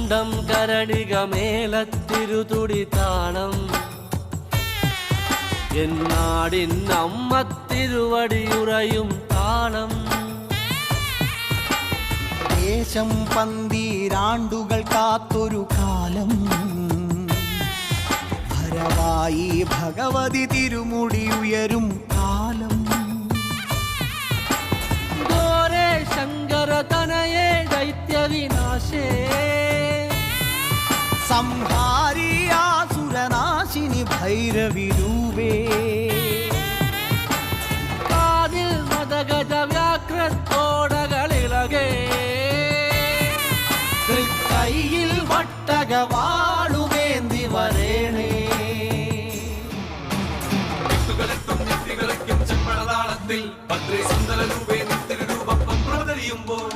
തുണ്ടം കരടിക മേലത്തിരുതുടി താളം എന്നാടിൻ അമ്മ തിരുവടിയുറയും താളം ദേശം പന്തീരാണ്ടുകൾ കാത്തൊരു കാലം ഭരവായി ഭഗവതി തിരുമുടി ഉയരും കാലം ഗോരേ ശങ്കര തനയേ ദൈത്യവിനാശേ സംഹാരി ആസുരനാശിനി ഭൈരവി രൂപേ കാതിൽ മദഗജ വ്യാഘ്രത്തോടകളിളകേ കൈയിൽ വട്ടകവാളുവേന്തി വരേണേ ചെമ്പളതാളത്തിൽ ഭദ്രേ സുന്ദര രൂപേ നിത്യരൂപം പ്രവതരിയുമ്പോൾ